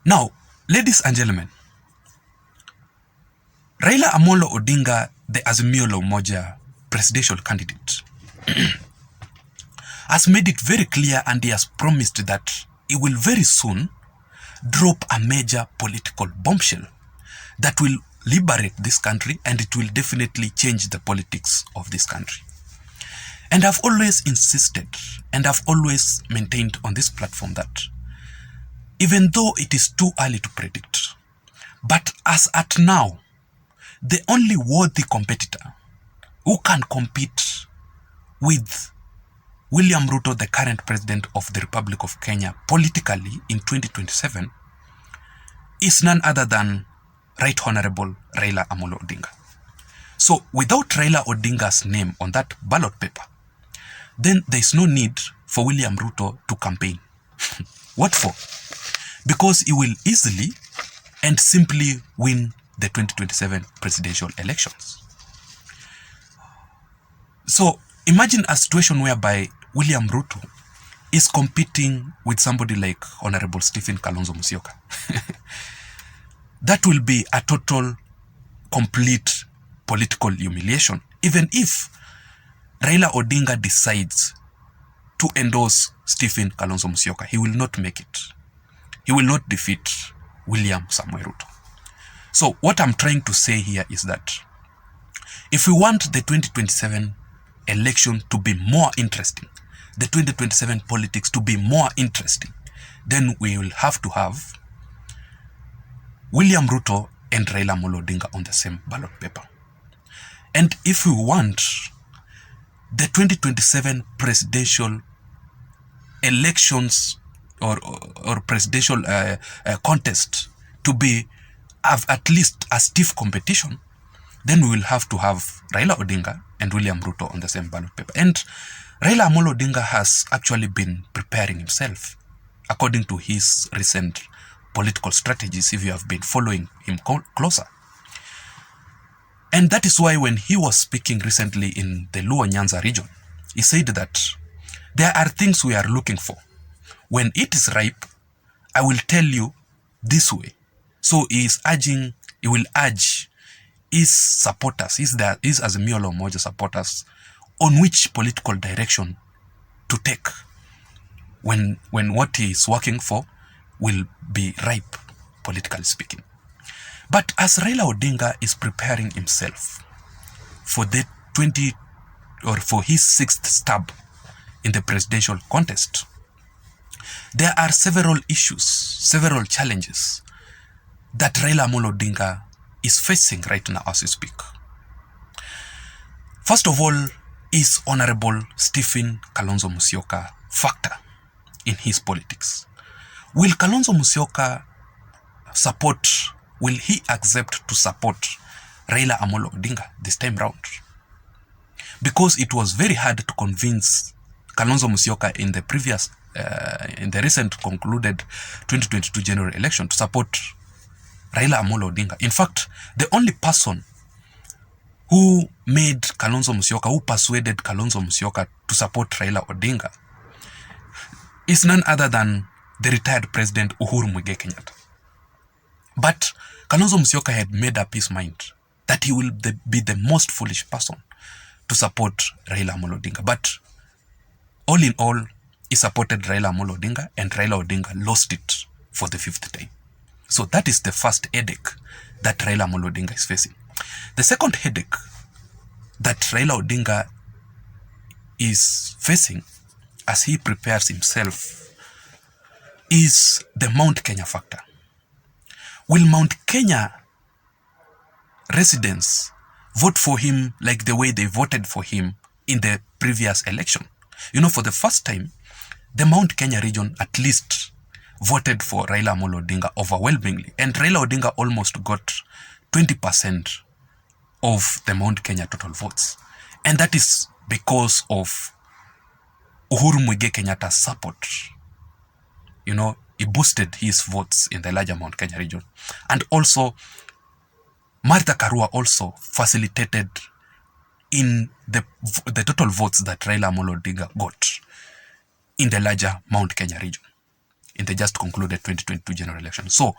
Now, ladies and gentlemen, Raila Amolo Odinga, the Azimio la Umoja presidential candidate, has made it very clear and he has promised that he will very soon drop a major political bombshell that will liberate this country, and it will definitely change the politics of this country. And I've always insisted and I've always maintained on this platform that even though it is too early to predict, but as at now, the only worthy competitor who can compete with William Ruto, the current president of the Republic of Kenya, politically in 2027 is none other than Right Honorable Raila Amolo Odinga. So without Raila Odinga's name on that ballot paper, then there is no need for William Ruto to campaign. What for? Because he will easily and simply win the 2027 presidential elections. So imagine a situation whereby William Ruto is competing with somebody like Honorable Stephen Kalonzo Musyoka. That will be a total, complete political humiliation. Even if Raila Odinga decides to endorse Stephen Kalonzo Musyoka, he will not make it. He will not defeat William Samoei Ruto. So what I'm trying to say here is that if we want the 2027 election to be more interesting, the 2027 politics to be more interesting, then we will have to have William Ruto and Raila Amolo Odinga on the same ballot paper. And if we want the 2027 presidential elections or presidential contest to be have at least a stiff competition, then we will have to have Raila Odinga and William Ruto on the same ballot paper. And Raila Amolo Odinga has actually been preparing himself according to his recent political strategies, if you have been following him closer. And that is why when he was speaking recently in the Luo Nyanza region, he said that there are things we are looking for. When it is ripe, I will tell you this way. So he will urge his supporters, his Azimio la Umoja supporters, on which political direction to take when what he is working for will be ripe, politically speaking. But as Raila Odinga is preparing himself for the for his sixth stab in the presidential contest, there are several issues, several challenges that Raila Amolo Odinga is facing right now as we speak. First of all, is Honorable Stephen Kalonzo Musyoka factor in his politics. Will Kalonzo Musyoka will he accept to support Raila Amolo Odinga this time round? Because it was very hard to convince Kalonzo Musyoka in the recent concluded 2022 general election to support Raila Amolo Odinga. In fact, the only person who persuaded Kalonzo Musyoka to support Raila Odinga is none other than the retired President Uhuru Muigai Kenyatta. But Kalonzo Musyoka had made up his mind that he will be the most foolish person to support Raila Amolo Odinga. But all in all, he supported Raila Amolo Odinga, and Raila Odinga lost it for the fifth time. So that is the first headache that Raila Amolo Odinga is facing. The second headache that Raila Odinga is facing as he prepares himself is the Mount Kenya factor. Will Mount Kenya residents vote for him like the way they voted for him in the previous election? You know, for the first time, the Mount Kenya region at least voted for Raila Amolo Odinga overwhelmingly. And Raila Odinga almost got 20% of the Mount Kenya total votes. And that is because of Uhuru Muigai Kenyatta's support. You know, he boosted his votes in the larger Mount Kenya region. And also, Martha Karua also facilitated in the total votes that Raila Amolo Odinga got in the larger Mount Kenya region. in the just concluded 2022 general election. So,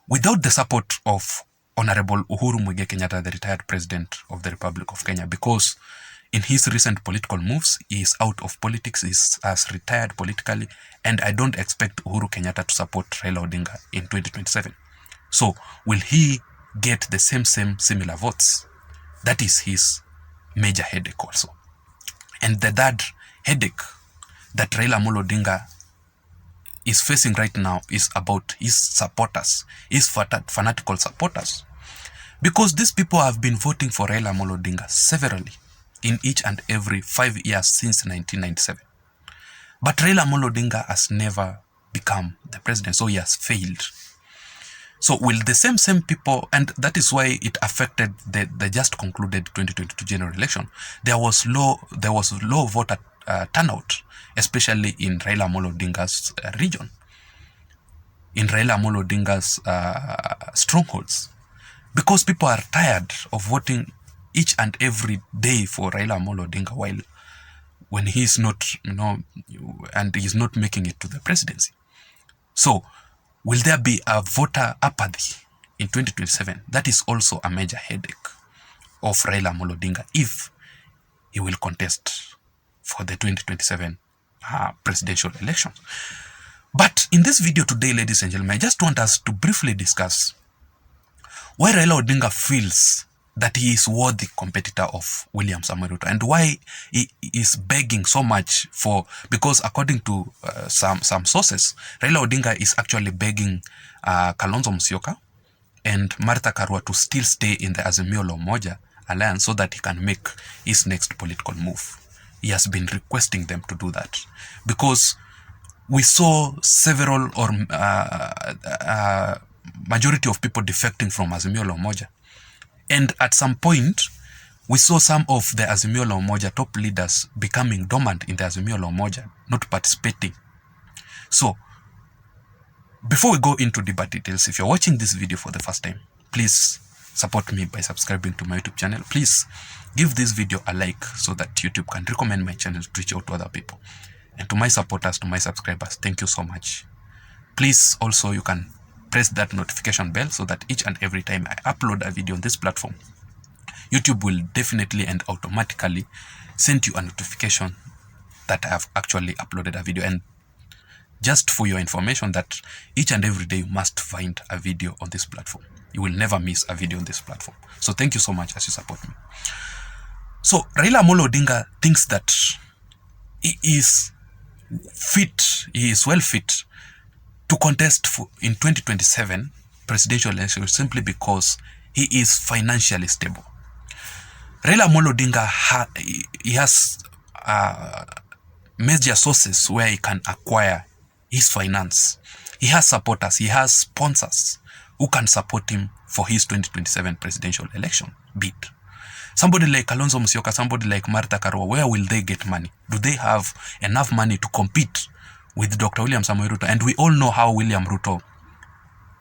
without the support of Honorable Uhuru Muigai Kenyatta, the retired President of the Republic of Kenya, because in his recent political moves, he is out of politics, he has retired politically, and I don't expect Uhuru Kenyatta to support Raila Odinga in 2027. So, will he get the similar votes? That is his major headache also. And the third headache that Raila Amolo Odinga is facing right now is about his supporters, his fanatical supporters. Because these people have been voting for Raila Amolo Odinga severally in each and every 5 years since 1997. But Raila Amolo Odinga has never become the president, so he has failed. So will the same people, and that is why it affected the just concluded 2022 general election. There was low voter turnout, especially in Raila Amolo Odinga's region, in Raila Amolo Odinga's strongholds, because people are tired of voting each and every day for Raila Amolo Odinga, while when he is not, and he is not making it to the presidency. So, will there be a voter apathy in 2027? That is also a major headache of Raila Amolo Odinga if he will contest for the 2027 presidential election. But in this video today, ladies and gentlemen, I just want us to briefly discuss why Raila Odinga feels that he is worthy competitor of William Samoei Ruto, and why he is begging so much for, because according to some sources, Raila Odinga is actually begging Kalonzo Musyoka and Martha Karua to still stay in the Azimio la Umoja alliance so that he can make his next political move. He has been requesting them to do that because we saw several or majority of people defecting from Azimio la Umoja. And at some point, we saw some of the Azimio la Umoja top leaders becoming dormant in the Azimio la Umoja, not participating. So, before we go into deeper details, if you're watching this video for the first time, please support me by subscribing to my YouTube channel. Please give this video a like so that YouTube can recommend my channel to reach out to other people. And to my supporters, to my subscribers, thank you so much. Please also, you can press that notification bell so that each and every time I upload a video on this platform, YouTube will definitely and automatically send you a notification that I have actually uploaded a video. And just for your information, that each and every day you must find a video on this platform. You will never miss a video on this platform. So thank you so much as you support me. So Raila Amolo Odinga thinks that he is well fit to contest in 2027 presidential election simply because he is financially stable. Raila Amolo Odinga he has major sources where he can acquire his finance. He has supporters, he has sponsors who can support him for his 2027 presidential election bid. Somebody like Kalonzo Musyoka, somebody like Martha Karua, where will they get money? Do they have enough money to compete with Dr. William Samoei Ruto? And we all know how William Ruto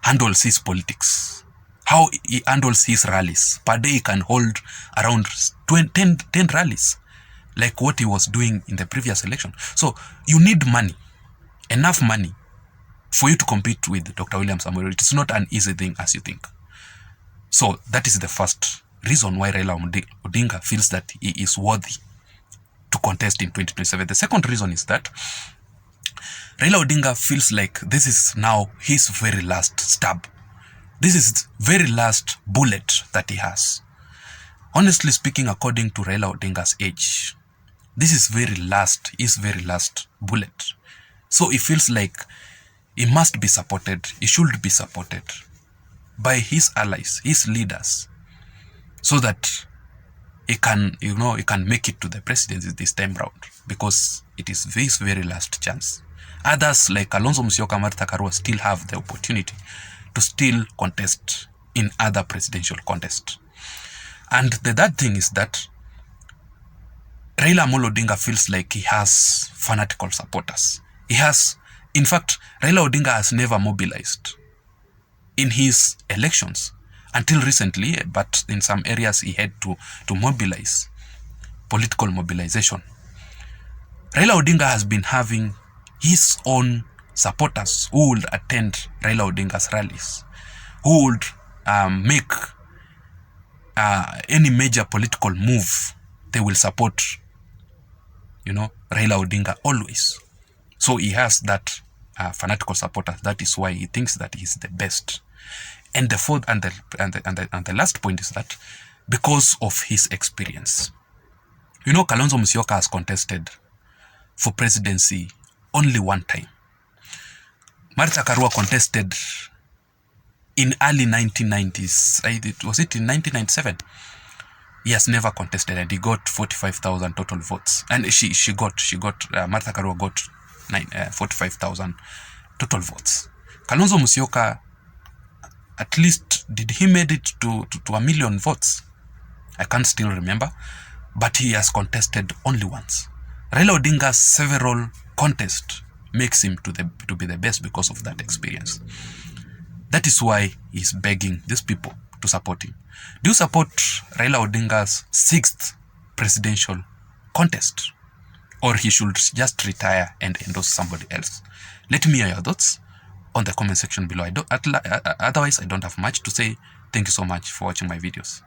handles his politics, how he handles his rallies. Per day he can hold around 10 rallies, like what he was doing in the previous election. So you need money, enough money, for you to compete with Dr. William Samoei Ruto. It's not an easy thing as you think. So that is the first reason why Raila Odinga feels that he is worthy to contest in 2027. The second reason is that Raila Odinga feels like this is now his very last stab. This is very last bullet that he has. Honestly speaking, according to Raila Odinga's age, this is his very last bullet. So he feels like he must be supported, he should be supported by his allies, his leaders, so that he can, he can make it to the presidency this time round, because it is his very last chance. Others like Kalonzo Musyoka, Martha Karua still have the opportunity to still contest in other presidential contests. And the third thing is that Raila Amolo Odinga feels like he has fanatical supporters. In fact, Raila Odinga has never mobilized in his elections until recently, but in some areas he had to mobilize, political mobilization. Raila Odinga has been having his own supporters who would attend Raila Odinga's rallies, who would make any major political move, they will support, Raila Odinga always. So he has that fanatical supporters. That is why he thinks that he's the best. And the fourth and the last point is that because of his experience. Kalonzo Musyoka has contested for presidency only one time. Martha Karua contested in early 1990s. Was it in 1997? He has never contested, and he got 45,000 total votes. And Martha Karua got 45,000 total votes. Kalonzo Musyoka, at least, did he made it to 1 million votes? I can't still remember, but he has contested only once. Raila Odinga's several contests makes him to be the best because of that experience. That is why he's begging these people to support him. Do you support Raila Odinga's 6th presidential contest? Or he should just retire and endorse somebody else? Let me hear your thoughts on the comment section below. Otherwise, I don't have much to say. Thank you so much for watching my videos.